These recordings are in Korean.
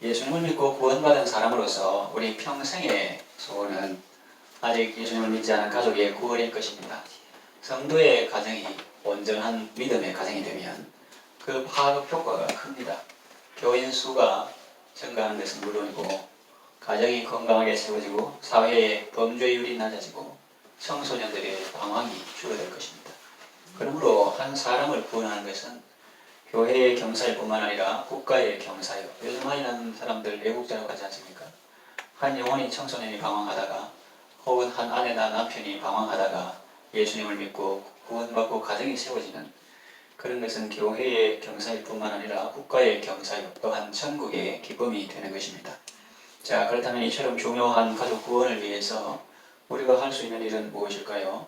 예수님을 믿고 구원받은 사람으로서 우리 평생의 소원은 아직 예수님을 믿지 않은 가족의 구원일 것입니다. 성도의 가정이 온전한 믿음의 가정이 되면 그 파급 효과가 큽니다. 교인 수가 증가하는 것은 물론이고 가정이 건강하게 세워지고 사회의 범죄율이 낮아지고 청소년들의 방황이 줄어들 것입니다. 그러므로 한 사람을 구원하는 것은 교회의 경사일 뿐만 아니라 국가의 경사요. 요즘 많이 나는 사람들 외국자라고 하지 않습니까? 한 영혼이 청소년이 방황하다가 혹은 한 아내나 남편이 방황하다가 예수님을 믿고 구원받고 가정이 세워지는 그런 것은 교회의 경사일 뿐만 아니라 국가의 경사요. 또한 천국의 기쁨이 되는 것입니다. 자, 그렇다면 이처럼 중요한 가족 구원을 위해서 우리가 할 수 있는 일은 무엇일까요?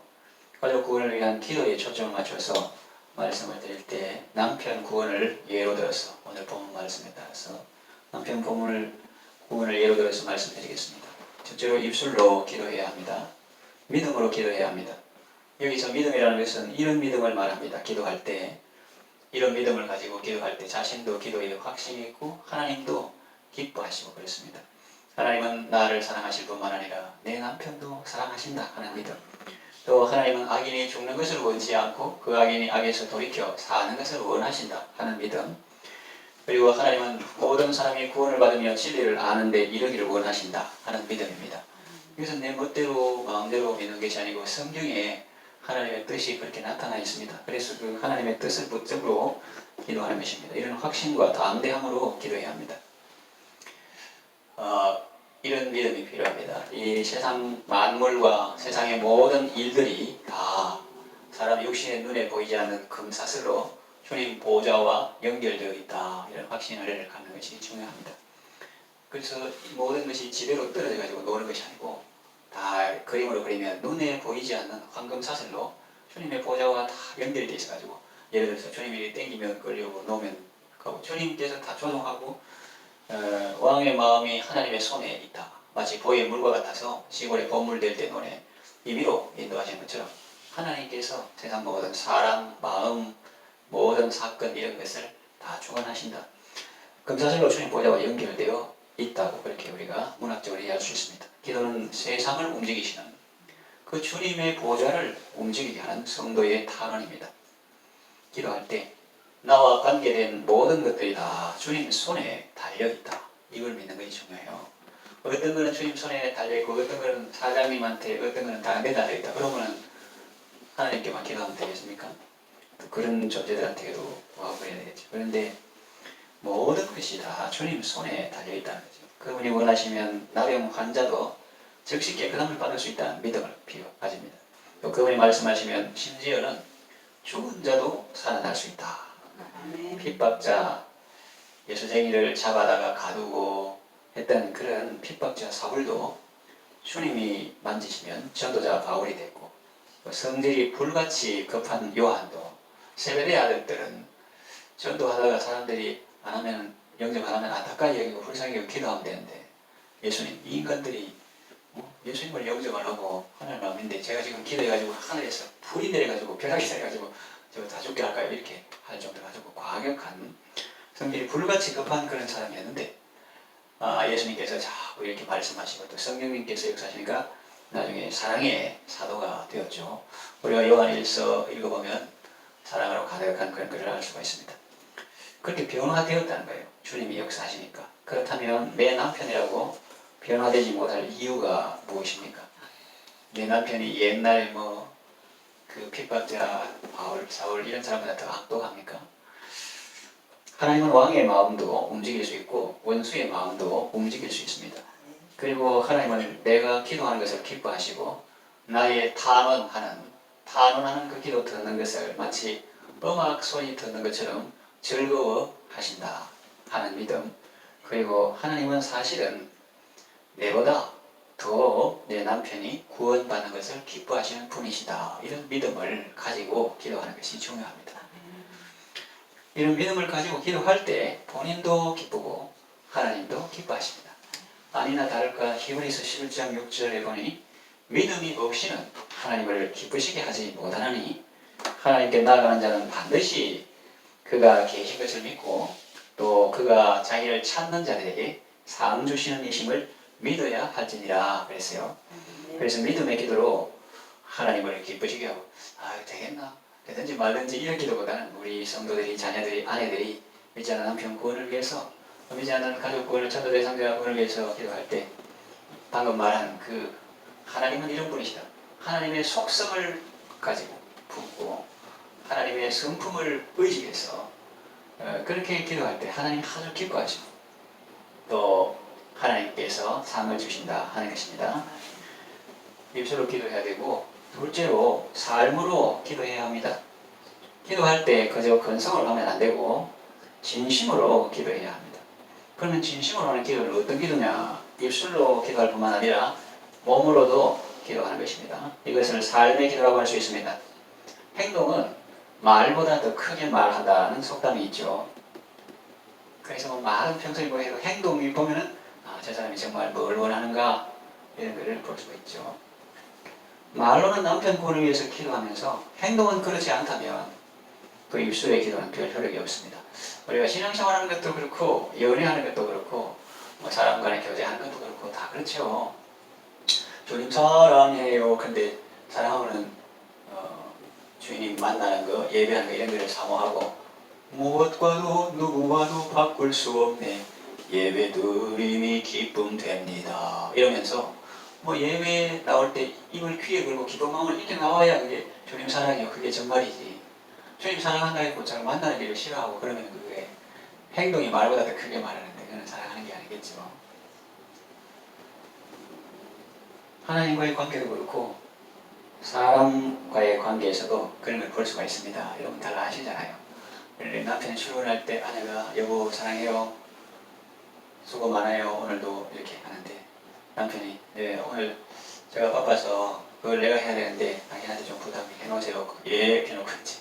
가족 구원을 위한 기도에 초점을 맞춰서 말씀을 드릴 때 남편 구원을 예로 들어서 오늘 본문 말씀에 따라서 남편 구원을 예로 들어서 말씀드리겠습니다. 첫째로 입술로 기도해야 합니다. 믿음으로 기도해야 합니다. 여기서 믿음이라는 것은 이런 믿음을 말합니다. 기도할 때 이런 믿음을 가지고 기도할 때 자신도 기도에 확신이 있고 하나님도 기뻐하시고 그렇습니다. 하나님은 나를 사랑하실 뿐만 아니라 내 남편도 사랑하신다 하는 믿음. 또 하나님은 악인이 죽는 것을 원치 않고 그 악인이 악에서 돌이켜 사는 것을 원하신다 하는 믿음. 그리고 하나님은 모든 사람이 구원을 받으며 진리를 아는데 이르기를 원하신다 하는 믿음입니다. 이것은 내 멋대로 마음대로 믿는 것이 아니고 성경에 하나님의 뜻이 그렇게 나타나 있습니다. 그래서 그 하나님의 뜻을 붙잡고 기도하는 것입니다. 이런 확신과 담대함으로 기도해야 합니다. 이런 믿음이 필요합니다. 이 세상 만물과 세상의 모든 일들이 다 사람 육신의 눈에 보이지 않는 금사슬로 주님 보좌와 연결되어 있다. 이런 확신을 갖는 것이 중요합니다. 그래서 모든 것이 지대로 떨어져 가지고 노는 것이 아니고 다 그림으로 그리면 눈에 보이지 않는 황금사슬로 주님의 보좌와 다 연결되어 있어 가지고 예를 들어서 주님이 땡기면 끌려고 놓으면 가고 주님께서 다 조종하고 왕의 마음이 하나님의 손에 있다. 마치 보의 물과 같아서 시골에 건물될 때 논에 임의로 인도하시는 것처럼 하나님께서 세상 모든 사람, 마음, 모든 사건 이런 것을 다 주관하신다. 금사슬로 주님 보좌와 연결되어 있다고 그렇게 우리가 문학적으로 이해할 수 있습니다. 기도는 세상을 움직이시는 그 주님의 보좌를 움직이게 하는 성도의 탄원입니다. 기도할 때 나와 관계된 모든 것들이 다 주님 손에 달려있다. 이걸 믿는 것이 중요해요. 어떤 거는 주님 손에 달려있고 어떤 거는 사장님한테 어떤 거는 다른 데 달려있다. 그러면 하나님께만 기도하면 되겠습니까? 또 그런 존재들한테도 와버려야 되겠죠. 그런데 모든 것이 다 주님 손에 달려있다는 거죠. 그분이 원하시면 나병 환자도 즉시 깨끗함을 받을 수 있다는 믿음을 가집니다. 또 그분이 말씀하시면 심지어는 죽은 자도 살아날 수 있다. 핍박자, 예수쟁이를 잡아다가 가두고 했던 그런 핍박자 사울도 주님이 만지시면 전도자 바울이 됐고 성질이 불같이 급한 요한도 세베대 아들들은 전도하다가 사람들이 안 하면 영접 안 하면 안타까이 여기고 불쌍히 여기고 기도하면 되는데 예수님 이 인간들이 예수님을 영접을 하고 하나님 마음인데 제가 지금 기도해가지고 하늘에서 불이 내려가지고 벼락이 내려가지고 저 다 죽게 할까요? 이렇게 할 정도로 가지고 과격한 성질이 불같이 급한 그런 사람이었는데 예수님께서 자꾸 이렇게 말씀하시고 또 성령님께서 역사하시니까 나중에 사랑의 사도가 되었죠. 우리가 요한일서 읽어보면 사랑으로 가득한 그런 글을 알 수가 있습니다. 그렇게 변화되었다는 거예요. 주님이 역사하시니까. 그렇다면 내 남편이라고 변화되지 못할 이유가 무엇입니까? 내 남편이 옛날 그 핍박자 바울, 사울 이런 사람보다 더 악독합니까? 하나님은 왕의 마음도 움직일 수 있고 원수의 마음도 움직일 수 있습니다. 그리고 하나님은 내가 기도하는 것을 기뻐하시고 나의 탄원하는 그 기도 듣는 것을 마치 음악 소리 듣는 것처럼 즐거워하신다 하는 믿음. 그리고 하나님은 사실은 내보다 더 내 남편이 구원받는 것을 기뻐하시는 분이시다. 이런 믿음을 가지고 기도하는 것이 중요합니다. 이런 믿음을 가지고 기도할 때 본인도 기쁘고 하나님도 기뻐하십니다. 아니나 다를까 히브리서 11장 6절에 보니 믿음이 없이는 하나님을 기쁘시게 하지 못하나니 하나님께 나아가는 자는 반드시 그가 계신 것을 믿고 또 그가 자기를 찾는 자들에게 상 주시는 이심을 믿어야 할지니라 그랬어요. 그래서 믿음의 기도로 하나님을 기쁘시게 하고 되겠나? 되든지 말든지 이런 기도보다는 우리 성도들이, 자녀들이, 아내들이 믿지 않는 남편 구원을 위해서, 믿지 않는 가족 구원을, 전도 대상자 구원을 위해서 기도할 때 방금 말한 그 하나님은 이런 분이시다. 하나님의 속성을 가지고 품고 하나님의 성품을 의식해서 그렇게 기도할 때 하나님 아주 기뻐하시고 또 하나님께서 상을 주신다 하는 것입니다. 입술로 기도해야 되고 둘째로 삶으로 기도해야 합니다. 기도할 때 그저 건성으로 하면 안 되고 진심으로 기도해야 합니다. 그러면 진심으로 하는 기도는 어떤 기도냐? 입술로 기도할 뿐만 아니라 몸으로도 기도하는 것입니다. 이것을 삶의 기도라고 할 수 있습니다. 행동은 말보다 더 크게 말한다는 속담이 있죠. 그래서 뭐 말은 평소에 뭐 해도 행동이 보면은 저 사람이 정말 뭘 원하는가 이런 것을 볼 수가 있죠. 말로는 남편 구원을 위해서 기도하면서 행동은 그렇지 않다면 그 입술의 기도는 별 효력이 없습니다. 우리가 신앙생활하는 것도 그렇고 연애하는 것도 그렇고 뭐 사람 간에 교제하는 것도 그렇고 다 그렇죠. 주님 사랑해요. 근데 사랑하고는 주님 만나는 거, 예배하는 거 이런 거를 사모하고 무엇과도 누구와도 바꿀 수 없네. 예배 드림이 기쁨 됩니다. 이러면서 뭐 예배 나올 때 입을 귀에 걸고 기도 마음을 이렇게 나와야 그게 주님 사랑해요. 그게 정말이지. 주님 사랑한다 했고 잘 만나는 일을 싫어하고 그러면 그게 행동이 말보다 더 크게 말하는데 그건 사랑하는 게 아니겠죠. 하나님과의 관계도 그렇고 사람과의 관계에서도 그런 걸 볼 수가 있습니다. 여러분 잘 아시잖아요. 남편이 출근할 때 아내가 여보 사랑해요. 수고 많아요. 오늘도 이렇게 하는데 남편이 네 오늘 제가 바빠서 그걸 내가 해야 되는데 당신한테 좀 부담 해놓으세요. 예 해놓고 이제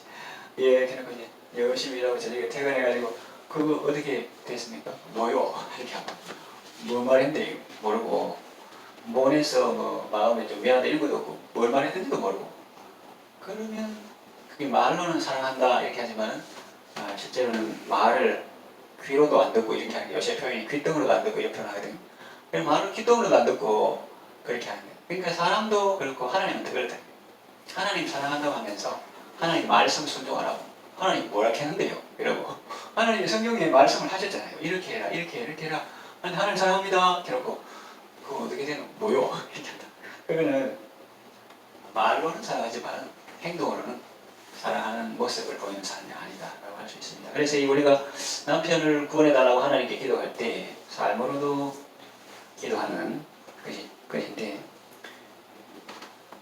예 해놓고 이제 열심히 일하고 저녁에 퇴근해가지고 그거 어떻게 됐습니까? 뭐요? 이렇게 하고 뭐 말했는데 모르고 못해서 뭐 마음에 좀 미안하다 이런 것도 없고 뭘 말했는지도 모르고 그러면 그게 말로는 사랑한다 이렇게 하지만은 실제로는 말을 귀로도 안 듣고 이렇게 하는 게 요새 표현이 귓등으로도 안 듣고 이렇게 표현하거든요. 말을 귓등으로도 안 듣고 그렇게 하는 거예요. 그러니까 사람도 그렇고 하나님은 더 그렇다. 하나님 사랑한다고 하면서 하나님 말씀 순종하라고 하나님 뭐라 했는데요? 이러고 하나님 성경에 말씀을 하셨잖아요. 이렇게 해라 이렇게 해라 이렇게 해라 하나님 사랑합니다 이렇게 놓고 그거 어떻게 되는 뭐요? 이렇게 한다. 그러면은 말로는 사랑하지만 행동으로는 사랑하는 모습을 보이는 삶이 아니다라고 할 수 있습니다. 그래서 우리가 남편을 구원해달라고 하나님께 기도할 때 삶으로도 기도하는 것인데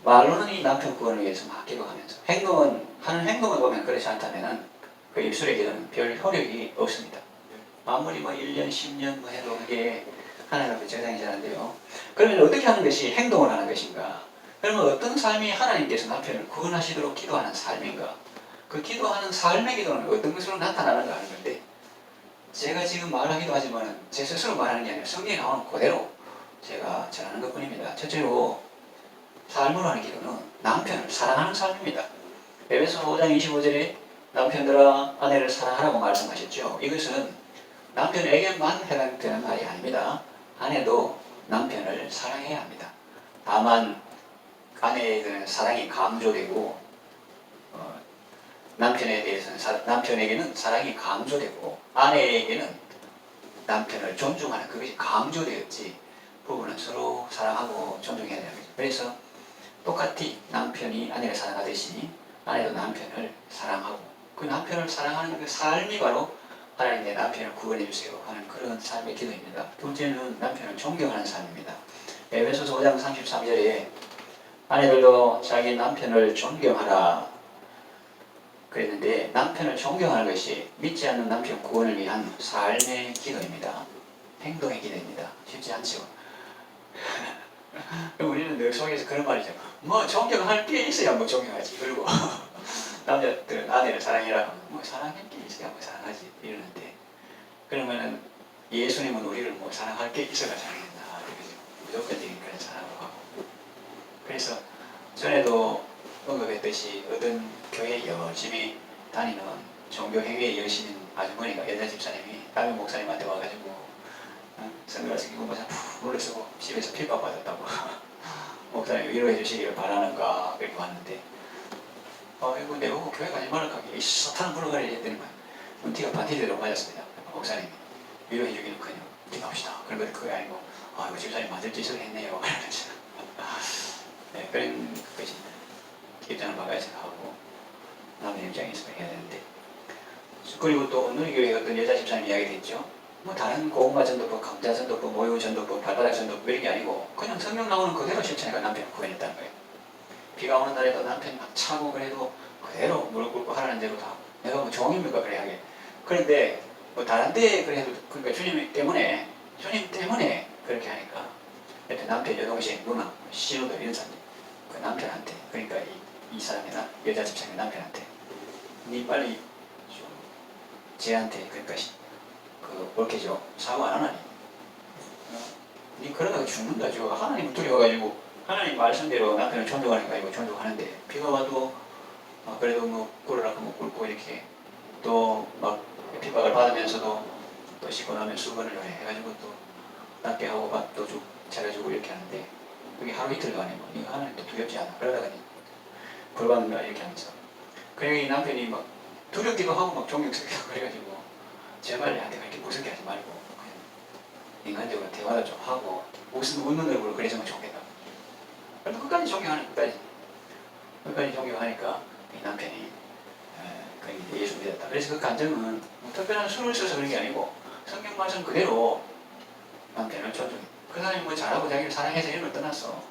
말로는 이 남편 구원을 위해서 막 기도하면서 하는 행동을 보면 그렇지 않다면 그 입술의 기도는 별 효력이 없습니다. 아무리 뭐 1년, 10년 뭐 해도 그게 하나님 앞에 적당히 잘한데요. 그러면 어떻게 하는 것이 행동을 하는 것인가? 그러면 어떤 삶이 하나님께서 남편을 구원하시도록 기도하는 삶인가? 그 기도하는 삶의 기도는 어떤 것으로 나타나는가 하는 건데 제가 지금 말하기도 하지만 제 스스로 말하는 게 아니라 성경에 나오는 그대로 제가 전하는 것 뿐입니다. 첫째로 삶으로 하는 기도는 남편을 사랑하는 삶입니다. 에베소 5장 25절에 남편들아 아내를 사랑하라고 말씀하셨죠. 이것은 남편에게만 해당되는 말이 아닙니다. 아내도 남편을 사랑해야 합니다. 다만 아내에 대한 사랑이 강조되고 남편에게는 사랑이 강조되고 아내에게는 남편을 존중하는 그것이 강조되었지 부부는 서로 사랑하고 존중해야 되는 거죠. 그래서 똑같이 남편이 아내를 사랑하듯이 아내도 남편을 사랑하고 그 남편을 사랑하는 그 삶이 바로 하나님 내 남편을 구원해 주세요 하는 그런 삶의 기도입니다. 둘째는 남편을 존경하는 삶입니다. 에베소서 5장 33절에 아내들도 자기 남편을 존경하라 그랬는데 남편을 존경하는 것이 믿지 않는 남편 구원을 위한 삶의 기도입니다. 행동의 기도입니다. 쉽지 않죠. 우리는 늘 속에서 그런 말이죠. 뭐 존경할 게 있어야 뭐 존경하지. 그리고 남자들은 아내를 사랑해라. 뭐 사랑할 게 있어야 뭐 사랑하지. 이러는데 그러면은 예수님은 우리를 뭐 사랑할 게 있어야 사랑했나. 무조건적인 그런 사랑으로 하고. 그래서 전에도 언급했듯이 어떤 교회에 열심히 다니는 종교행위에 열심인 아주머니가 여자 집사님이 담임 목사님한테 와가지고 선글라스 끼고 뭐푹 눌러쓰고 집에서 핍박 받았다고 목사님 위로해 주시기를 바라는가 그렇게 왔는데 이거 내보고 교회 가지 말라 하게 이 사탄을 불러가려 했더니 티가 반티대로 맞았습니다. 목사님 위로해 주기는커녕 기도합시다. 그런 거 그게 아니고 이거 집사님 맞을 짓을 했네요. 네, 그런 것이 입장을 바꿔서 하고 남의 입장에서 해야 되는데 그리고 또 누리교회 어떤 여자 집사님 이야기도 있죠. 뭐 다른 고운가 전도법, 감자 전도법, 모유 전도법, 발바닥 전도법 이런 게 아니고 그냥 성경 나오는 그대로 실천해가 남편을 구원했다는 거예요. 비가 오는 날에도 남편이 막 차고 그래도 그대로 무릎 꿇고 하라는 대로 다 내가 뭐 종입니까 그래 하게. 그런데 뭐 다른 데 그래도 그러니까 주님 때문에 그렇게 하니까 그때 남편 여동생 누나 시누들 이런 사람들 그 남편한테 그러니까 이 사람의 여자 집사님의 남편한테 니 빨리 좀 쟤한테 그러니까 그렇게죠 사고 안 하나니 니 그러다가 죽는다 죠 하나님을 두려워가지고 하나님 말씀대로 남편을 존중하니까 이거 존중하는데 비가 와도 그래도 뭐 꿇으라고 뭐 꿇고 이렇게 또 막 핍박을 받으면서도 또 씻고 나면 수건을 해가지고 또 낫게 하고 밥도 차려주고 이렇게 하는데 그게 하루 이틀도 아니고 이거 하나님도 두렵지 않아 그러다가 불받는다 이렇게 하면서 그리고 이 남편이 막 두렵기도 하고 막 존경스럽기도 하고 그래가지고 제발 내한테 그렇게 무섭게 하지 말고 그냥 인간적으로 대화를 좀 하고 웃는 얼굴로 그래서면 좋겠다. 그래도 끝까지 존경하는 끝까지 존경하니까 이 남편이 예수 믿었다. 그래서 그 간증은 뭐 특별한 수를 써서 그런 게 아니고 성경 말씀 그대로 남편을 존중해. 그 사람이 뭐 잘하고 자기를 사랑해서 이런 걸 떠났어.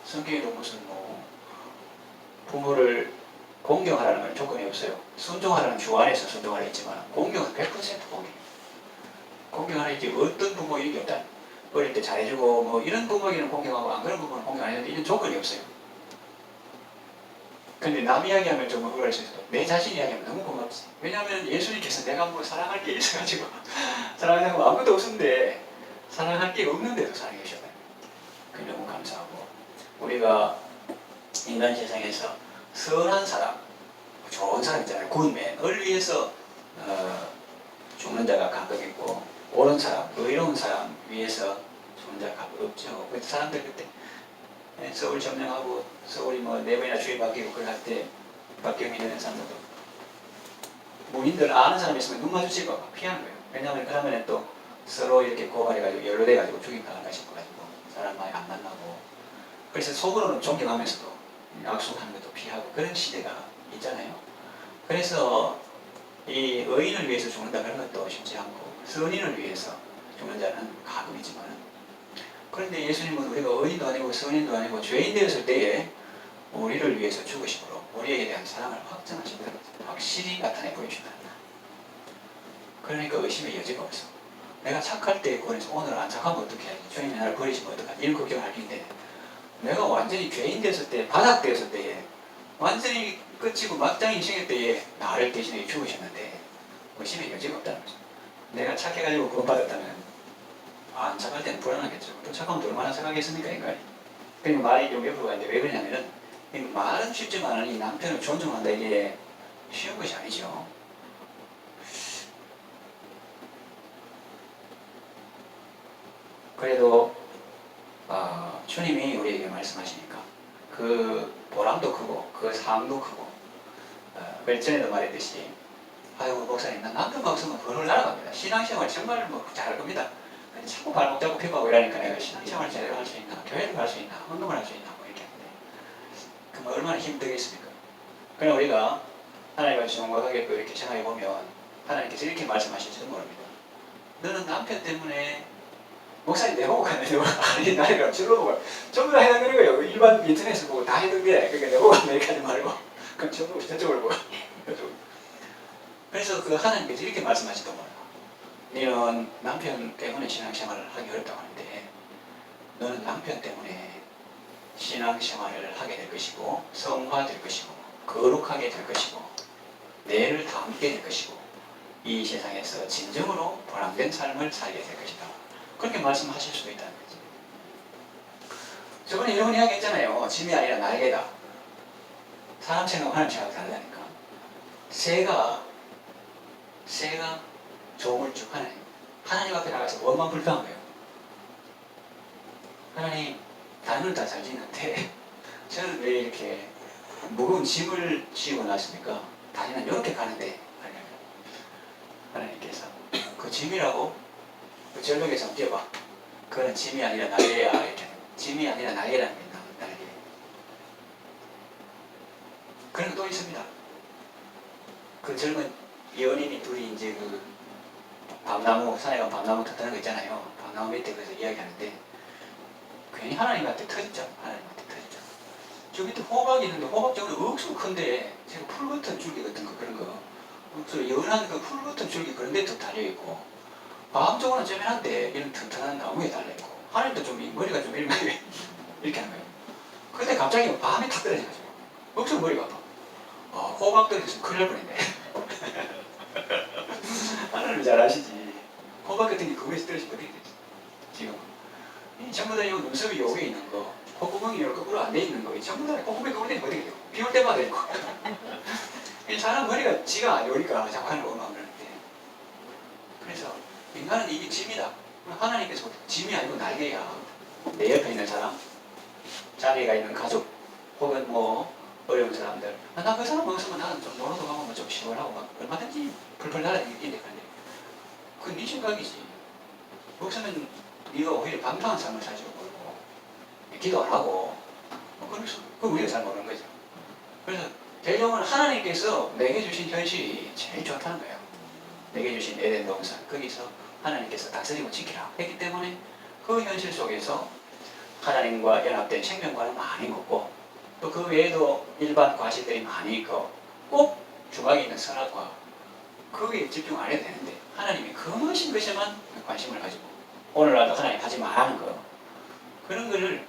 성경에도 무슨 뭐 부모를 공경하라는 건 조건이 없어요. 순종하라는 주 안에서 순종하라 했지만 공경은 100% 공경. 공경하라 했지 어떤 부모 이런 게 없다. 어릴 때 잘해주고 뭐 이런 부모에게는 공경하고 안 그런 부모는 공경 안 했는데 이런 조건이 없어요. 근데 남 이야기하면 좀 억울할 수 있어도 내 자신 이야기하면 너무 고맙지. 왜냐하면 예수님께서 내가 뭐 사랑할 게 있어가지고 사랑하는 거 아무것도 없는데 사랑할 게 없는데도 사랑해 주셨어요. 그게 너무 감사하고 우리가 인간 세상에서 선한 사람, 좋은 사람 있잖아요. 굿맨을 위해서 죽는 자가 가끔 있고 옳은 사람, 의로운 사람 위해서 죽는 자가 가끔 없죠. 그 사람들 그때 서울 점령하고 서울이 뭐 4번이나 주의 바뀌고 그럴 때 박경미 되는 사람들도 무인들 아는 사람이 있으면 눈 마주치고 피하는 거예요. 왜냐하면 그 다음에는 또 서로 이렇게 고발해가지고 연루돼가지고 죽임당할까 싶어가지고 사람 많이 안 만나고 그래서 속으로는 존경하면서도 악속하는 것도 피하고 그런 시대가 있잖아요. 그래서 이 의인을 위해서 죽는다 그런 것도 쉽지 않고 선인을 위해서 죽는 자는 가끔이지만 그런데 예수님은 우리가 의인도 아니고 선인도 아니고 죄인 되었을 때에 우리를 위해서 죽으심으로 우리에게 대한 사랑을 확증하신다. 확실히 나타내 보여준다. 그러니까 의심의 여지가 없어. 내가 착할 때 구원해서 오늘 안 착하면 어떻게 하지? 주님이 나를 버리시면 어떡하지? 이런 걱정할 텐데 내가 완전히 죄인 됐을 때, 바닥 됐을 때에 완전히 끝이고 막장 인생일 때에 나를 대신해 죽으셨는데 의심의 여지가 없다는 거죠. 내가 착해가지고 구원받았다면 안 착할 때는 불안하겠죠. 또 착하면 또 얼마나 착하겠습니까, 인간이. 그러니까 말이 좀 옆으로 가는데 왜 그러냐면은 말은 쉽지만 이 남편을 존중한다 이게 쉬운 것이 아니죠. 그래도 주님이 우리에게 말씀하시니까 그 보람도 크고 그 사랑도 크고 그 전에도 말했듯이 아이고 목사님 난 남편만 없으면 헐헐 날아갑니다. 신앙생활 정말 뭐 잘할 겁니다. 근데 자꾸 발목 잡고 핍하고 이러니까 내가 신앙생활 제대로 할 수 있나 교회를 갈 수 있나 운동을 할 수 있나 뭐 이렇게 하는데 그럼 얼마나 힘들겠습니까? 그럼 우리가 하나님과 정확하게 이렇게 생각해 보면 하나님께서 이렇게 말씀하실지도 모릅니다. 너는 남편 때문에 목사님 내보고 갔는데 아니 나이가 줄로보고 전부 다 해당되는 거예요. 일반 인터넷을 보고 다 해당돼. 그러니까 내보고 간다 이렇게 하지 말고 그럼 전부 저쪽을 보고 그래서 그 하나님께서 이렇게 말씀하시던 거예요. 너는 남편 때문에 신앙생활을 하기 어렵다고 하는데 너는 남편 때문에 신앙생활을 하게 될 것이고 성화될 것이고 거룩하게 될 것이고 내를 담게 될 것이고 이 세상에서 진정으로 보람된 삶을 살게 될 것이다. 그렇게 말씀하실 수도 있다는 거죠. 저번에 이런 이야기 했잖아요. 짐이 아니라 날개다. 사람 생각하고 하나님 생각이 다르다니까. 새가 종을 쭉 하나님 앞에 나가서 뭐만 불평한 거예요. 하나님 다른 건 다 잘 짓는데 저는 왜 이렇게 무거운 짐을 씌우고 났습니까? 다시는 이렇게 가는데 하나님께서 그 짐이라고 그 절벽에서 한번 뛰어봐. 그거는 짐이 아니라 날개야. 이렇게 짐이 아니라 날개라는 게 날개. 그런 거 또 있습니다. 그 젊은 연인이 둘이 이제 그 밤나무 산에 가면 밤나무 터뜨는 거 있잖아요. 밤나무 밑에 그래서 이야기하는데 괜히 하나님한테 터졌죠. 하나님한테 터졌죠. 저 밑에 호박이 있는데 호박 저는 억수로 큰데 제가 풀 같은 줄기 같은 거 그런 거 억수로 연한 그 풀 같은 줄기 그런 데 또 달려있고 밤 쪽으로는 쪼매한데 이런 튼튼한 나무에 달려있고 하나님도 좀 머리가 좀 이렇게 하는 거예요. 근데 갑자기 밤에 탁 떨어져가지고 억수로 머리가 아파. 호박 떨어졌으면 큰일 날 뻔했네. 하나님 잘 아시지. 호박 같은 게 그거에서 떨어지면 어떻게 되지? 지금 전부 다 이 눈썹이 여기에 있는 거 콧구멍이 이렇게 거꾸로 안 돼 있는 거 전부 다 콧구멍이 거꾸로 되면 어떻게 돼요? 비 올 때마다 있고 사람 머리가 지가 안 좋으니까 자꾸 하는 거 마음 그러는데 그래서 인간은 이게 짐이다. 하나님께서 짐이 아니고 날개야. 내 옆에 있는 사람, 자기가 있는 가족, 혹은 뭐 어려운 사람들. 나 그 사람 없으면 나는 좀 놀러도 가고 뭐 좀 시원하고 막 얼마든지 풀풀 날아다니는데 그건 네 생각이지. 없으면 네가 오히려 방탕한 삶을 살지도 모르고 기도 안 하고 그래서 그 우리가 잘 모르는 거죠. 그래서 대종은 하나님께서 내게 주신 현실이 제일 좋다는 거예요. 내게 주신 에덴 동산 거기서 하나님께서 다스리고 지키라 했기 때문에 그 현실 속에서 하나님과 연합된 생명과는 많이 먹고 또 그 외에도 일반 과실들이 많이 있고 꼭 중앙에 있는 선악과 거기에 집중 안 해도 되는데 하나님이 금하신 것에만 관심을 가지고 오늘날도 하나님 하지 말라는 거 그런 거를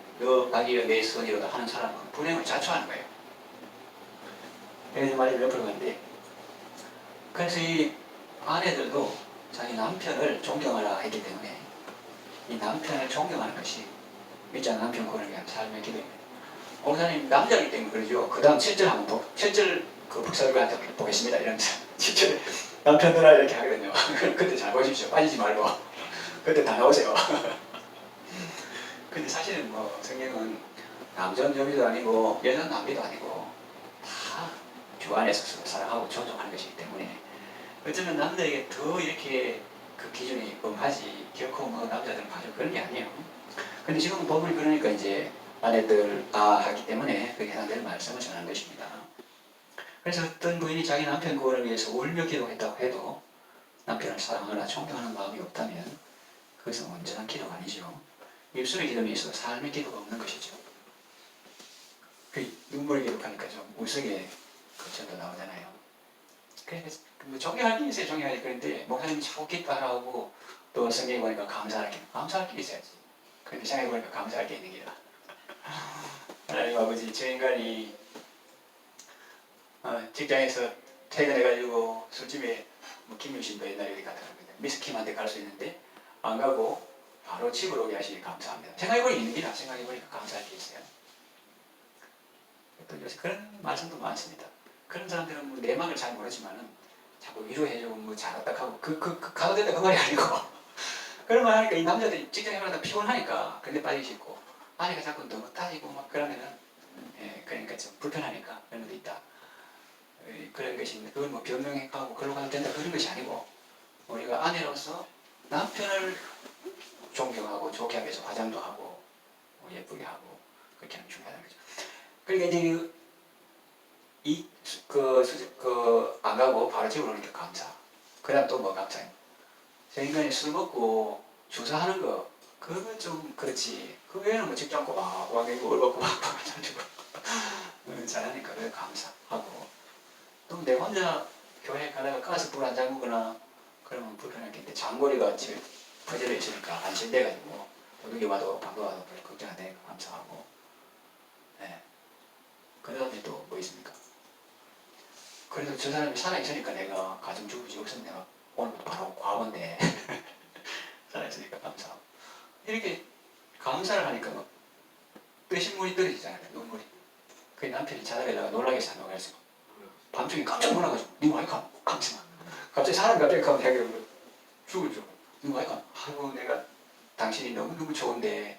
자기의 내 선의로도 하는 사람은 불행을 자초하는 거예요. 그래서 말이 옆으로 가는데 그래서 이 아내들도 자기 남편을 존경하라 했기 때문에 이 남편을 존경하는 것이 믿지 않는 남편 구원을 위한 삶의 기도입니다. 목사님 남자이기 때문에 그러죠. 그 다음 7절 한번 7절 그 북사들한테 보겠습니다. 이러면서 7절 남편들아 이렇게 하거든요. 그때 잘 보십시오. 빠지지 말고 그때 다 나오세요. 근데 사실은 뭐 성경은 남전 여비도 아니고 여전 남비도 아니고 다 주 안에서 서로 사랑하고 존중하는 것이기 때문에 어쩌면 남자에게 더 이렇게 그 기준이 엄하지 결코 뭐 남자들은 봐줄 그런 게 아니에요. 근데 지금 법을 그러니까 이제 아내들 하기 때문에 그렇게 해당되는 말씀을 전하는 것입니다. 그래서 어떤 부인이 자기 남편 구원을 위해서 울며 기도했다고 해도 남편을 사랑하거나 존경하는 마음이 없다면 그것은 온전한 기도가 아니죠. 입술의 기도에 있어서 삶의 기도가 없는 것이죠. 그 눈물을 기록하니까 좀 우스개 그 전도 나오잖아요. 그래서 뭐 존경할 게 있어요. 존경하지. 그런데 목사님이 자꾸 기뻐하라고 또 성경에 보니까 감사할 게 있어야지. 그런데 생각해보니까 감사할 게 있는 게라. 하나님 아버지 저 인간이 직장에서 퇴근해가지고 술집에 뭐 김유신도 옛날에 여기 갔다 왔는데 미스킴한테 갈 수 있는데 안 가고 바로 집으로 오게 하시니 감사합니다. 생각해보니 있는 게라. 생각해보니까 감사할 게 있어요. 또 요새 그런 말씀도 많습니다. 그런 사람들은 뭐 내막을 잘 모르지만은 자꾸 위로해주고 뭐 잘했다 하고 가도 된다 그 말이 아니고 그런 말 하니까 이 남자들이 직장 생활하다 피곤하니까 근데 빠지기 싫고 아내가 자꾸 너무 따지고 막 그러면은 그러니까 좀 불편하니까 그런 것도 있다. 그런 것이 있는데 그걸 뭐 변명하고 그러고 가도 된다 그런 것이 아니고 우리가 아내로서 남편을 존경하고 좋게 하기 위해서 화장도 하고 예쁘게 하고 그렇게 하는 게 중요하다는 거죠. 그러니까 이제 안 가고 바로 집으로 오니까 감사. 그 다음 또 뭐 감사해. 저 인간이 술 먹고 주사하는 거 그거 좀 그렇지. 그 외에는 뭐 직장 꼬박꼬박 이고 얼굴 꼬박꼬박 잘주고 잘하니까 그래 감사하고 또 내 혼자 교회 가다가 가스 불 안 잠그거나 그러면 불편하겠는데 장거리가 집에 퍼져 있으니까 안심돼가지고 도둑이 와도 방도 와도 별로 걱정 안 되니까 감사하고 그 다음에 또 뭐 있습니까? 그래도 저 사람이 살아있으니까 내가 가정주부지 없으면 내가 오늘부터 바로 과거인데 살아있으니까 감사하고 이렇게 감사를 하니까 막 뼈신물이 떨어지잖아요. 눈물이. 그 남편이 자다가다가 놀라게 산다고 그래서 밤중에 깜짝 놀라가지고 니 와이 감사 갑자기 사람이 갑자기 가면 되게 죽었죠. 누가 이거 아이고 내가 당신이 너무너무 좋은데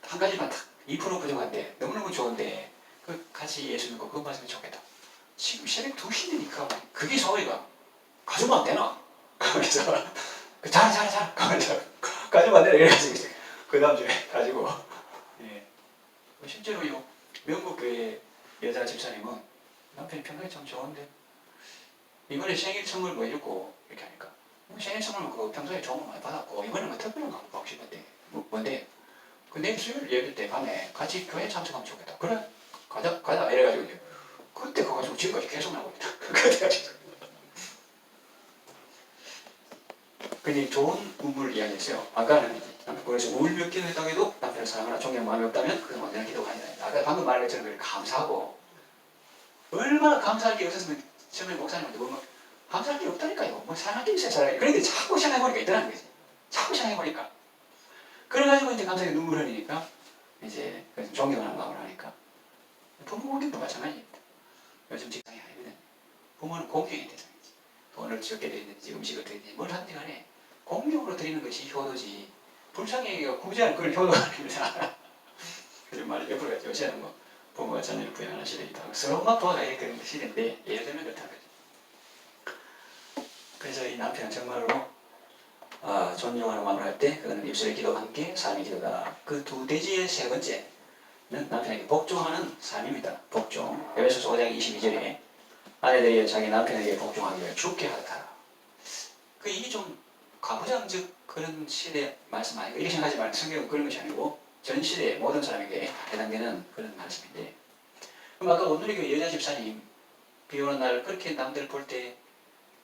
한 가지만 딱 2% 부족한데 너무너무 좋은데 그 같이 예수 믿고 그거 말씀이 좋겠다. 지금 새벽 2시니까 그게 소리가 가져면 안 되나? 그래서 잘라 가져면 안 되나 이래가지고 그 다음 주에 가지고 예. 실제로요 명국교회 여자 집사님은 남편이 평소에 참 좋은데 이번에 생일 선물 뭐 해주고 이렇게 하니까 생일 선물 그 평소에 좋은 거 많이 받았고 이번에 뭐 특별한 거 받고 싶은데 뭔데 그 내일 수요일 예배 때 밤에 같이 교회 참석하면 좋겠다. 그래 가자 이래가지고 이제 그때 그거 가지고 지금까지 계속 나오고 있다. 그때 가지고 근데 좋은 우물을 이야기했어요. 아까는 그래서 울며 기도했다고 해도 남편을 사랑하나 존경 마음이 없다면 그건 완전한 기도가 아니다. 아까 방금 말한 것처럼 감사하고 얼마나 감사할 게 없었으면 처음에 목사님한테 뭐 감사할 게 없다니까요. 뭐 사랑할 게 있어야 사랑해. 그런데 자꾸 생각해보니까 있더라는 거지. 자꾸 생각해보니까. 그래가지고 이제 감사하게 눈물 흘리니까 이제 존경하는 마음을 하니까 부모 공경도 마찬가지입니다. 요즘 직장이 아니거든. 부모는 공경의 대상이지. 돈을 적게 드리든지 음식을 드리든지 뭘 하든지 간에 공경으로 드리는 것이 효도지. 불쌍하게 구제하는 그런 효도가 아닙니다. 그런 말이 옆으로 갔죠. 요새는 뭐 부모가 자녀를 부양하는 시대이기도 하고 서로만 도와가야 그런 시대인데 예를 들면 그렇다는 거죠. 그래서 이 남편은 정말로 존중하는 마음을 할 때 그거는 입술의 기도와 함께 삶의 기도다. 그 두 대지의 세 번째는 남편에게 복종하는 삶입니다. 복종. 에베소서 5장 22절에 아내들이 자기 남편에게 복종하기를 죽게 하라. 이게 좀 가부장적 그런 시대 말씀 아니고 이렇게 생각하지 말고 성경은 그런 것이 아니고 전 시대 모든 사람에게 해당되는 그런 말씀인데 그럼 아까 오늘의 여자 집사님 비 오는 날 그렇게 남들 볼 때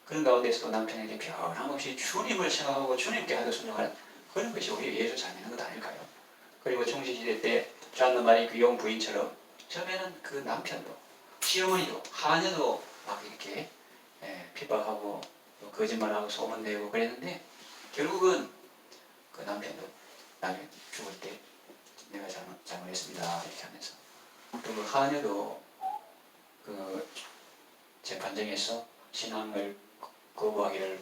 그런 가운데서도 남편에게 변함없이 주님을 생각하고 주님께 하도 순종하는 그런 것이 우리 예수 잘 믿는 것 아닐까요? 그리고 중시시대 때 존 마리 귀용 부인처럼 처음에는 그 남편도 시어머니도 하녀도 막 이렇게 핍박하고 거짓말하고 소문내고 그랬는데 결국은 그 남편도 나중에 죽을 때 내가 잘못했습니다 이렇게 하면서 또 그 하녀도 그 재판정에서 신앙을 거부하기를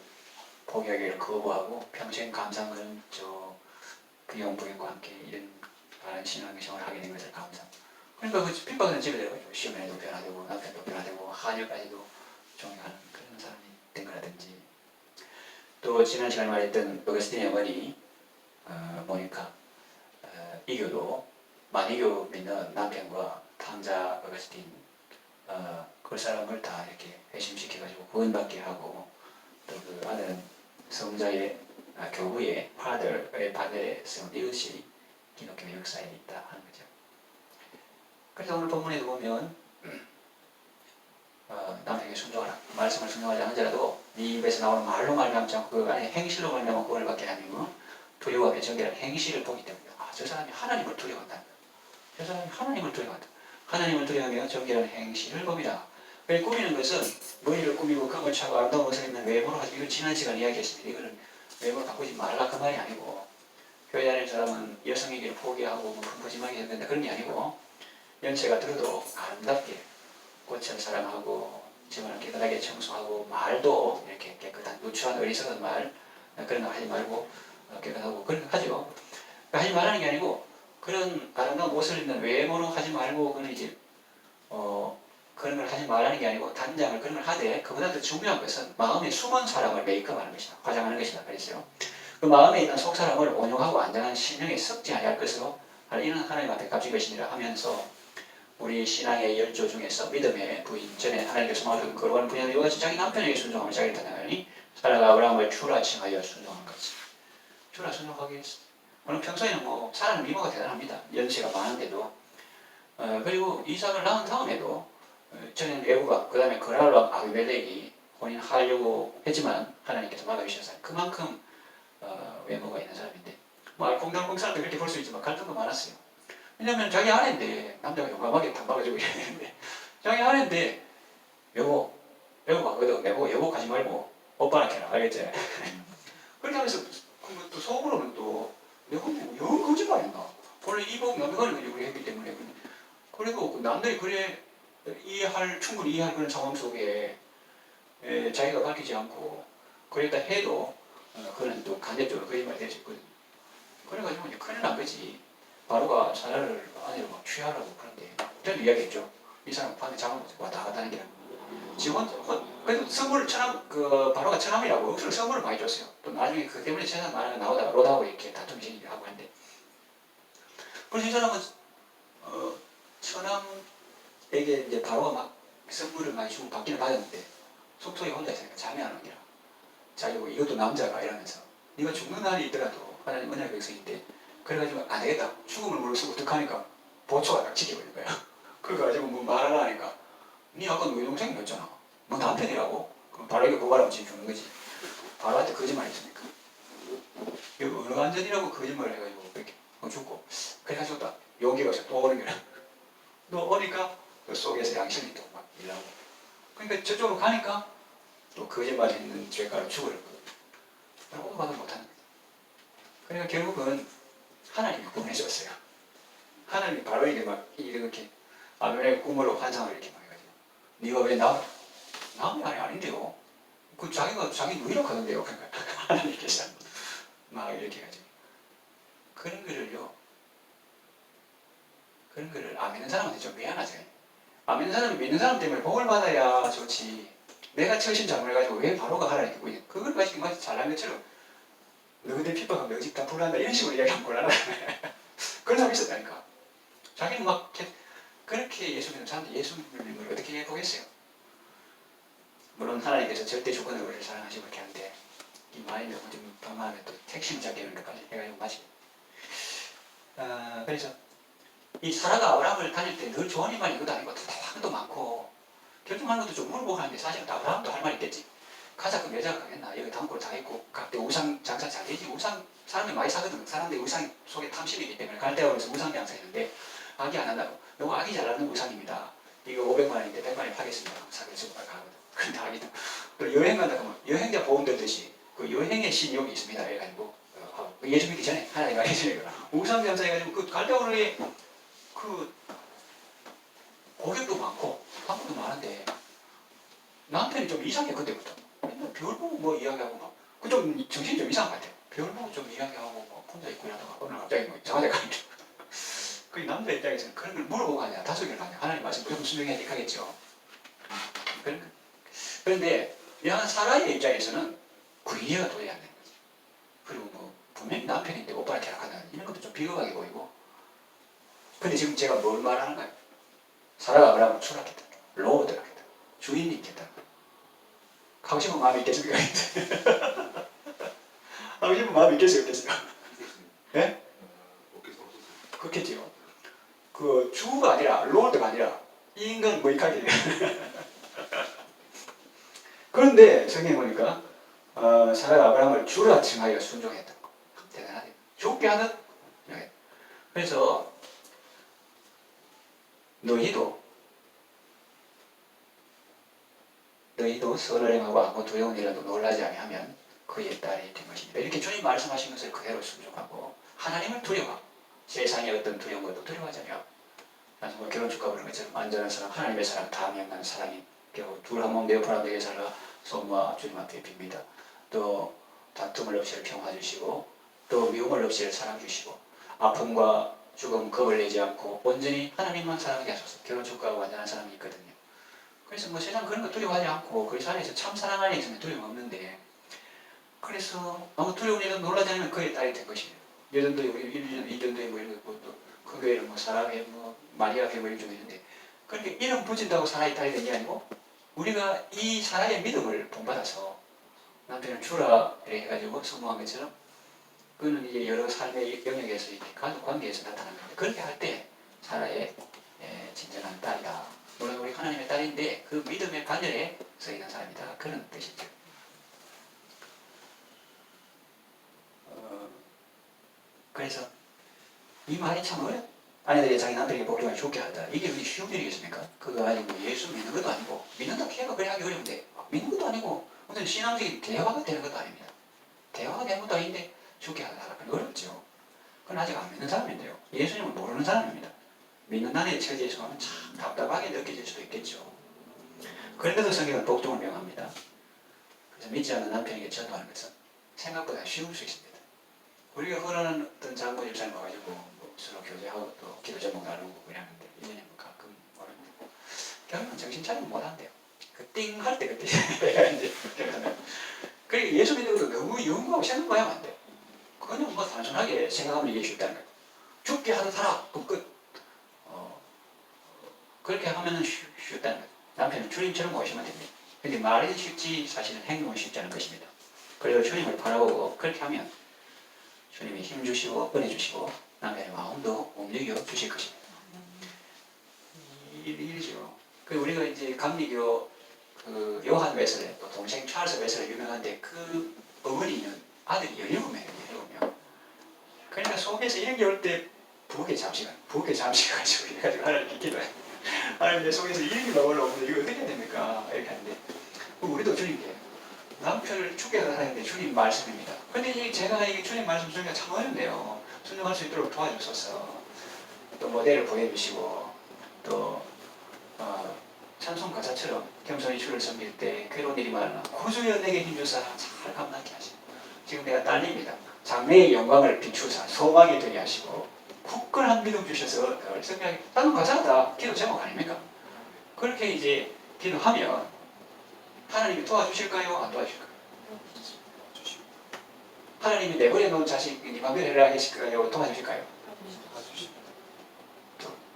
포기하기를 거부하고 평생 감상은 저 귀용 부인과 함께 이런 바른 신앙의 생활을 하게 된 것을 감상. 그러니까 그 핍박은 집에 돼가지고 시어머니도 변화되고 남편도 변화되고 하녀까지도 존경하는 그런 사람이 된 거라든지 또 지난 시간에 말했던 어거스틴의 어머니 모니카 이교도 만이교 믿는 남편과 탕자 어거스틴 그 사람을 다 이렇게 회심시켜가지고 구원받게 하고 또 그 아들은 성자의 교부의 파들의 바늘에 세운 이것이 기독교 역사에 있다 하는 거죠. 그래서 오늘 본문에도 보면 남에게 순종하라. 말씀을 순종하지 않은지라도 네 입에서 나오는 말로 말미암지 않고 그 안에 행실로 말미암아 구원을 받게 하며 두려워하게 전개한 행실을 보기 때문에 저 사람이 하나님을 두려워한다. 저 사람이 하나님을 두려워한다. 하나님을 두려워하며 전개하는 행실을 봅니다. 꾸미는 것은 머리를 꾸미고 금을 차고 아름다운 옷을 입는 외모로 하지 이건 지난 시간에 이야기했습니다. 이거는 외모를 바꾸지 말라 그 말이 아니고 교회 다니는 사람은 여성에게 포기하고 뭐 푸짐하게 해야 된다 그런 게 아니고 연세가 들어도 아름답게 꽃을 사랑하고 집안을 깨끗하게 청소하고 말도 이렇게 깨끗한 누추한 어리석은 말 그런 거 하지 말고 깨끗하고 그런 거 하죠. 하지 말라는 게 아니고 그런 아름다운 옷을 입는 외모로 하지 말고 그는 이제 그런 걸 하지 말라는 게 아니고 단장을 그런 걸 하되 그보다 더 중요한 것은 마음의 숨은 사람을 메이크업하는 것이다. 화장하는 것이다. 그랬어요. 그 마음에 있는 속 사람을 온용하고 안전한 심령에 썩지 아니할 것으로 이는 하나님 앞에 값진 것이니라 하면서 우리 신앙의 열조 중에서 믿음의 부인 전에 하나님께 소망을 거룩한 부인은 이같이 자기 남편에게 순종하며 자기를 따라가니 사라가 아브라함을 주라 칭하여 순종한 거지. 주라 순종하게 했어. 오늘 평소에는 뭐 사람 미모가 대단합니다. 연세가 많은데도 그리고 이삭을 낳은 다음에도 전에는 애굽왕 그 다음에 그랄왕 아비멜렉이 혼인하려고 했지만 하나님께서 막아주셔서 그만큼 외모가 있는 사람인데 뭐 알콩달콩 사람도 그렇게 볼 수 있지만 갈등도 많았어요. 왜냐면 자기 아내인데 남자가 용감하게 탐박아주고 이랬는데 자기 아내인데 여보 봤거든. 내보고 여보 가지 말고 오빠나 캐라 알겠지? 그렇게 하면서 또 속으로는 또 내가 뭐 영 거짓말인가 원래 이복 남녀간에 그렇게 했기 때문에 그래도 남들이 그래 충분히 이해할 그런 상황 속에 자기가 밝히지 않고 그랬다 해도 그거는 또 간접적으로 거짓말이 될 수 있거든요. 그래가지고 이제 큰일 난 거지. 바로가 사라를 아내를 막 취하라고 그러는데 저는 이야기했죠. 이 사람 반대 잡아놓고 왔다 갔다 하는 게 지금 그래도 선물을 바로가 처남이라고 억수로 선물을 많이 줬어요. 또 나중에 그 때문에 세상 많은 거 나오다가 로다하고 이렇게 다툼이 생기고 하는데 그래서 이 사람은 처남에게 이제 바로가 막 선물을 많이 주고 받기는 받았는데 속속에 혼자 있으니까 잠이 안 오니라. 자기가 이것도 남자가 이러면서 네가 죽는 날이 있더라도 하나님 언약의 백성인데 그래가지고 안 되겠다. 죽음을 무릅쓰고 어떡하니까 보초가 딱 지켜버린 거야. 그래가지고 뭐 말하라 하니까 네 아까 너희 동생이었잖아. 뭐 남편이라고? 그럼 바로 이게 고발하면 지금 죽는 거지. 바로한테 거짓말 했으니까. 이거 어느 안전이라고 거짓말을 해가지고 그렇게 죽고. 그래가지고 딱 용기가 없어 또 오는 거야. 또 오니까 그 속에서 양심이 또 막 일하고. 그러니까 저쪽으로 가니까 또 거짓말 했는 죄가로 죽어버렸거든. 오도 가도 못하는 거야. 그러니까 결국은 하나님이 구원해줬어요. 하나님이 바로 이렇게 아벨의 꿈으로 환상을 이렇게 막 해가지고 네가 왜 남이 아닌데요? 그 자기가 자기 무기력하던데요. 그러니까 하나님께서 막 이렇게 해가지고 그런 거를 안 믿는 사람한테 좀 미안하죠. 안 믿는 사람이 믿는 사람 때문에 복을 받아야 좋지. 내가 처신 잘못해가지고 왜 바로가 하나님 있고 그걸 가지고 마치 잘난 것처럼 너희들 핍박하면 너희 집 다 불난다 이런 식으로 이야기하면 곤란하다. 그런 사람이 있었다니까. 자기는 막 그렇게 예수 믿는 사람들 예수님을 어떻게 보겠어요? 물론 하나님께서 절대 조건으로 우리를 사랑하시고 그렇게 하는데 이 마음이 너무 좀 방마하면 또 택시를 잡게 되는 것까지 해가지고 마치 그래서 이 사라가 아브라함을 다닐 때 늘 좋은 일만 이것도 아니고 다도 많고 결정하는 것도 좀 물어보고 하는데 사실은 아브라함도 할 말 있겠지. 가자 그럼 여자가 가겠나? 여기 단골 다 있고 각대 우상 장사 잘 되지. 우상 사람이 많이 사거든. 사람들이 우상 속에 탐심이 있기 때문에 갈대아우에서 우상 장사했는데 악이 안 한다고. 이거 악이 잘하는 우상입니다. 이거 500만 원인데 100만 원에 파겠습니다. 사기치고 가거든. 근데 악이다. 또 여행 간다 그러면 여행자 보험 들듯이 그 여행의 신용이 있습니다. 해가지고 예수 믿기 전에 하나님 알기 전에 우상 장사해가지고 그 갈대아우에 그 고객도 많고 한국도 많은데 남편이 좀 이상해 그때부터. 맨날 별 보고 뭐 이야기하고 막 그 좀 정신이 좀 이상한 것 같아요. 별 보고 좀 이야기하고 뭐 혼자 있고 이러다가 오늘 갑자기 뭐 이상하게 가니까 그 남자 입장에서는 그런 걸 물어보고 하냐 다소개를 하냐 하나님 말씀 무조건 순종해야 되겠죠. 그런데 여한 사라의 입장에서는 그 이해가 도저히 안 되는 거지. 그리고 뭐 분명히 남편인데 오빠를 대학한다 이런 것도 좀 비겁하게 보이고. 근데 지금 제가 뭘 말하는가요? 사라가 아브라함을 추락했다. 로드를 하겠다. 주인이 있겠다. 하고 싶은 마음이 있겠습니까? 하고 싶은 마음이 있겠어요? 없겠어요? 예? 그렇겠지요. 그 주가 아니라 로드가 아니라 이 인간 뭐이카게 그런데 성경에 보니까 사라가 아브라함을 주라 칭하여 순종했다. 대단하네. 죽게 하는. 그래서 너희도 선을 행하고 아무 두려운 일라도 놀라지 아니하면 그의 딸이 된 것입니다. 이렇게 주님 말씀하신 것을 그대로 순종하고 하나님을 두려워하고 세상의 어떤 두려운 것도 두려워하지 않아요. 뭐 결혼 축가 부르는 것처럼 안전한 사랑, 하나님의 사랑, 다 명하는 사랑이 결국 둘 한 몸 되어 보람되게 살아 소모와 주님 앞에 빕니다. 또 다툼을 없이 평화 주시고 또 미움을 없이 사랑 주시고 아픔과 죽음 겁을 내지 않고 온전히 하나님만 사랑하게 하소서. 결혼 축가하고 완전한 사랑이 있거든요. 그래서 뭐 세상 그런 거 두려워하지 않고 그 안에서 참 사랑 안에 있으면 두려움 없는데 그래서 아무 두려운 일은 놀라지 않으면 그의 딸이 된 것입니다. 여전도에 우리 1년, 2년도에 뭐 이런 거 있고 또 그 교회는 뭐 사라회 뭐 마리아회 뭐 이런 좀 있는데 그렇게 이름 붙인다고 사라의 딸이 된 게 아니고 우리가 이 사라의 믿음을 본받아서 남편을 주라 이렇게 해가지고 소모한 것처럼 그는 이제 여러 삶의 영역에서 이렇게 가족 관계에서 나타나는 건데 그렇게 할 때 사라의 진정한 딸이다. 물론 우리 하나님의 딸인데 그 믿음의 반열에 서 있는 사람이다. 그런 뜻이죠. 그래서 이 말이 참 어려워. 아내들이 자기 남편에게 복종을 좋게 하다. 이게 왜 쉬운 일이겠습니까? 그거 아니고 예수 믿는 것도 아니고 믿는다고 해가 그래 하기 어려운데 믿는 것도 아니고 무슨 신앙적인 대화가 되는 것도 아닙니다. 대화가 되는 것도 아닌데 좋게 하는 사람은 어렵죠. 그건 아직 안 믿는 사람인데요. 예수님을 모르는 사람입니다. 믿는다는 처지에 처하면 참 답답하게 느껴질 수도 있겠죠. 그런데도 성경은 복종을 명합니다. 그래서 믿지 않는 남편에게 전도하는 것은 생각보다 쉬울 수 있습니다. 우리가 흔한 어떤 장모 집사님 와가지고 뭐 서로 교제하고 또 기도 제목 나누고 그러는데 1년에 뭐 가끔 오는 거고 결국은 정신 차리면 못한대요. 그 띵 할 때 그때 이제 그러니까 예수 믿는 것도 너무 연구하고 생각하면 안 돼요. 그냥 뭐 단순하게 생각하면 이게 쉽다는 거예요. 죽게 하는 사람 그럼 끝. 그렇게 하면은 쉽다는 거예요. 남편은 주님처럼 모시면 됩니다. 근데 말이 쉽지 사실은 행동은 쉽지 않은 것입니다. 그래서 주님을 바라보고 그렇게 하면 주님이 힘 주시고 은혜 주시고 남편의 마음도 움직여 주실 것입니다. 일이죠. 그 우리가 이제 감리교 그 요한 웨슬레 또 동생 찰스 웨슬레 유명한데 그 어머니는 아들이 17명이에요. 17명. 그러니까 속에서 얘기 올 때 부엌에 잠시 가지고 이래가지고 하나님께 기도해. 하나님 내 속에서 일기가 올라오는데 이거 어떻게 됩니까? 이렇게 하는데 우리도 주님께 남편을 죽게 하라는데 주님 말씀입니다. 근데 제가 이게 주님 말씀 중에 참 어렵네요. 순종할 수 있도록 도와주셔서 또 모델을 보여주시고 또 찬송 가사처럼 겸손히 주를 섬길 때 괴로운 일이 많아 구주여 내게 힘주사 잘 감당케 하시고 지금 내가 딸립니다. 장래의 영광을 비추사 소망이 되게 하시고 굳건한 믿음 주셔서 늘 성령이 나는 가사다 기도 제목 아닙니까? 그렇게 이제 기도하면 하나님이 도와주실까요? 안 도와주실까요? 하나님이 내버려 놓은 자식 네 맘대로 해라 하실까요? 도와주실까요?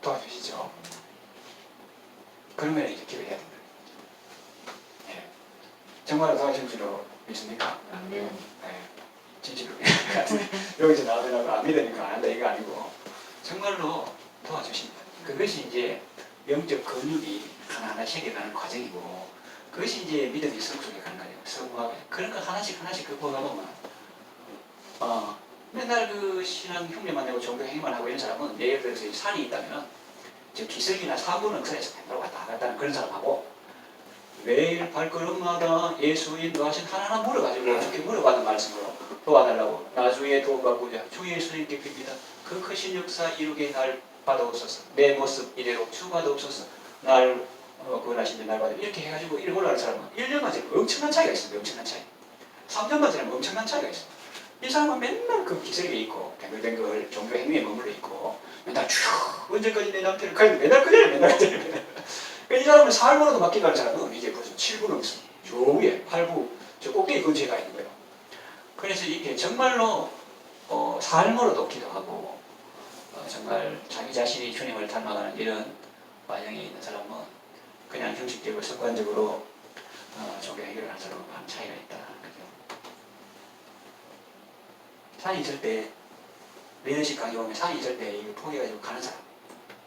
도와주시죠. 그러면 이제 기도해야 된다. 네. 정말 도와줄 줄로 믿습니까? 네. 진실로 여기서 나오더라도 안 믿으니까 안 한다 이거 아니고 정말로 도와주십니다. 그것이 이제 영적 근육이 하나하나 생겨가는 과정이고 그것이 이제 믿음이 성숙해 가는 거예요. 성공하게 그런 거 하나씩 극복하다 보면 맨날 그 신앙 흉내만 내고 종교 행위만 하고 이런 사람은 예를 들어서 산이 있다면 즉 기슭이나 사부능선에서 맨날 왔다 갔다 하는 그런 사람하고 매일 발걸음마다 예수 인도하신 하나하나 물어가지고 이렇게 물어받는 말씀으로 도와달라고 나주에 도움받고자 주 예수님께 빕니다. 그 크신 역사 이루게 날 받아옵소서. 내 모습 이대로 주 받아옵소서. 날 구원하신 날 받아 이렇게 해가지고 이렇게 올라가는 사람은 1년만 지나면 엄청난 차이가 있습니다. 엄청난 차이. 3년만 지나면 엄청난 차이가 있습니다. 이 사람은 맨날 그 기슭에 있고 뱅글뱅글 종교 행위에 머물러 있고 맨날 쭉 언제까지 내 남편을 가야 맨날 맨날 이 사람은 살모로도 맡기가는 사람은 이제 벌써 7부는 있습니다. 저 위에 8부 저 꼭대기 근처에 가 있는 거예요. 그래서 이게 정말로 살모로도 기도하고 정말 자기 자신이 주님을 닮아가는 이런 과정에 있는 사람은 그냥 형식적으로 습관적으로 종교 해결을 하는 사람은 차이가 있다. 그죠? 산이 있을 때 리더십 강의 보면 산이 있을 때 이거 포기해가지고 가는 사람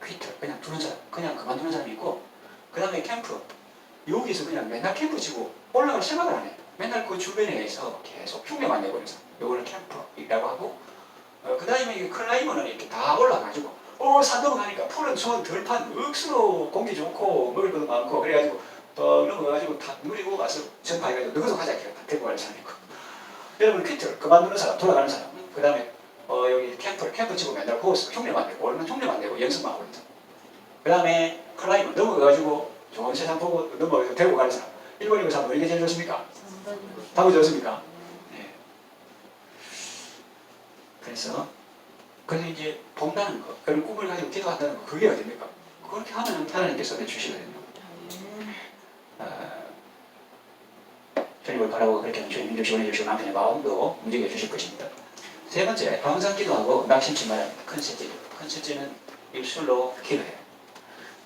퀴트 그냥 두는 사람 그냥 그만두는 사람이 있고 그 다음에 캠프 여기서 그냥 맨날 캠프 치고 올라갈 생각을 안 해. 맨날 그 주변에서 계속 흉내만 내고 있어. 요거는 캠프이라고 하고 그 다음에 이 클라이머는 이렇게 다 올라가지고 산동 가니까 푸른 수원 들판 억수로 공기 좋고 먹을 것도 많고 그래가지고 넘어가가지고 다 누리고 가서 전파해가지고 너희도 가자 이렇게 데리고 가는 사람이 있고 여러분 퀴트 그만두는 사람 돌아가는 사람 그 다음에 여기 캠프 치고 맨날 거기서 흉내만 내고 오르면 흉내만 내고 연습만 하고 있어. 그 다음에 클라이머 넘어가가지고 좋은 세상 보고 넘어가서 데리고 가는 사람 1번이고 3번 이게 제일 좋습니까? 답이 좋습니까? 네. 그래서 이제 본다는 거 그런 꿈을 가지고 기도한다는 거 그게 어딥니까? 그렇게 하면 하나님께서 내주시거든요. 주님을 바라고 그렇게 하면 주님 힘주시고 해주시고 남편의 마음도 움직여 주실 것입니다. 세 번째, 항상 기도하고 낙심치 말아야 합니다. 큰 셋째는 입술로 기도해요.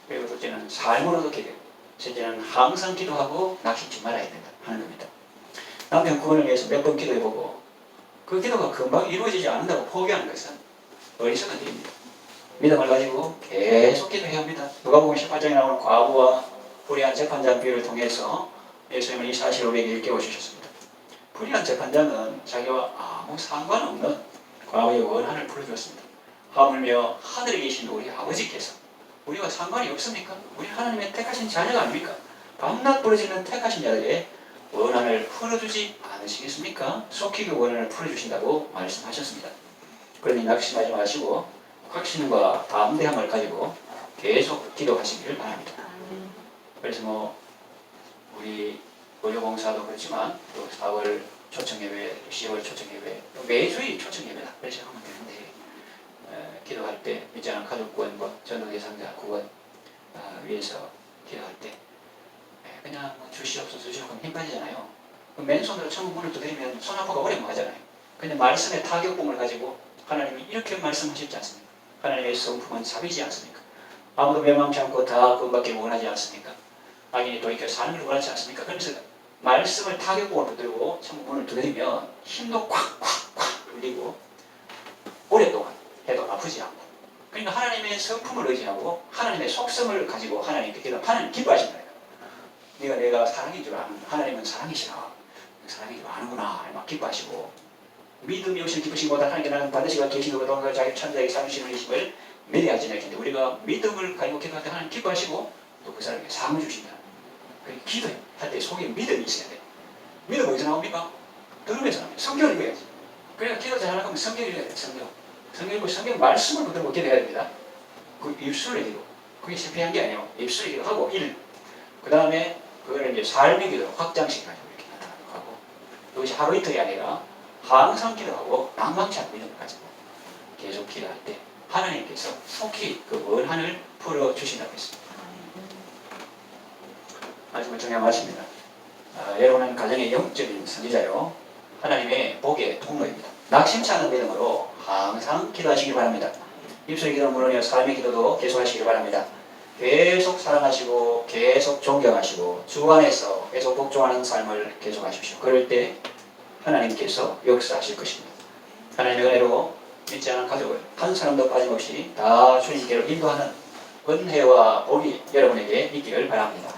그리고 둘째는 삶으로도 기도해요. 셋째는 항상 기도하고 낙심치 말아야 된다 하는 겁니다. 남편 구원을 위해서 몇 번 기도해보고 그 기도가 금방 이루어지지 않는다고 포기하는 것은 어리석은 일입니다. 믿음을 가지고 계속 기도해야 합니다. 누가복음 18장에 나오는 과부와 불의한 재판장 비유를 통해서 예수님은 이 사실을 우리에게 일깨워 주셨습니다. 불의한 재판장은 자기와 아무 상관없는 과부의 원한을 풀어주었습니다. 하물며 하늘에 계신 우리 아버지께서 우리와 상관이 없습니까? 우리 하나님의 택하신 자녀가 아닙니까? 밤낮 부르짖는 택하신 자들의 원한을 풀어주지 않으시겠습니까? 속히 그 원한을 풀어주신다고 말씀하셨습니다. 그러니 낙심하지 마시고 확신과 담대함을 가지고 계속 기도하시기를 바랍니다. 그래서 우리 의료봉사도 그렇지만 또 사업을 초청예배, 10월 초청예배, 매주일 초청예배다 이렇게 생각하면 되는데 기도할 때 믿지 않은 가족 구원, 전도 대상자 구원 위해서 기도할 때 그냥 주시옵소서 주시옵소서 힘 빠지잖아요. 맨손으로 천국 문을 두드리면 손 아파가 오래 못 가잖아요. 근데 말씀의 타격봉을 가지고 하나님이 이렇게 말씀하셨지 않습니까? 하나님의 성품은 자비지 않습니까? 아무도 멸망치 않고 다 구원받기 원하지 않습니까? 악인이 돌이켜 사는 걸 원하지 않습니까? 그래서 말씀을 타격봉을 두드리고 천국 문을 두드리면 힘도 콱콱콱 울리고 오랫동안 해도 아프지 않고, 그러니까 하나님의 성품을 의지하고 하나님의 속성을 가지고 하나님께 기도하면 하나님 기뻐하신다. 내가 사랑인 줄 아는, 하나님은 사랑이시라, 사랑인 줄 아는구나 막 기뻐하시고, 믿음이 없이 기쁘신 것보다 하나님께 나는 반드시 계시는 것보다 자기 천자에게 삼으시는 이심을 믿어야 하지 않겠는데, 우리가 믿음을 가지고 기도할 때 하나님 기뻐하시고 또 그 사람에게 상을 주신다. 그러니까 기도할 때 속에 믿음이 있어야 돼. 믿음 어디서 나옵니까? 들으면서 나옵니다. 성경을 읽어야지. 그러니까 기도 잘하려면 하면 성경을 읽어야 돼. 성경 읽고 성경 말씀을 붙들고 기도해야 됩니다. 그 입술을 기도, 그게 실패한 게 아니에요. 입술을 기도하고 그 다음에 그거를 이제 삶의 기도로 확장시켜가지고 이렇게 나타나고 하고, 이것이 하루 이틀이 아니라 항상 기도하고 낭망치 않는 믿음을 가지고 계속 기도할 때 하나님께서 속히 그 원한을 풀어주신다고 했습니다. 말씀을 정리하면 말씀입니다. 여러분은 가정의 영적인 선지자요, 하나님의 복의 통로입니다. 낙심치 않은 믿음으로 항상 기도하시기 바랍니다. 입술의 기도는 물론이요 삶의 기도도 계속하시기 바랍니다. 계속 사랑하시고 계속 존경하시고 주 안에서 계속 복종하는 삶을 계속하십시오. 그럴 때 하나님께서 역사하실 것입니다. 하나님의 은혜로 믿지 않은 가족을 한 사람도 빠짐없이 다 주님께로 인도하는 은혜와 복이 여러분에게 있기를 바랍니다.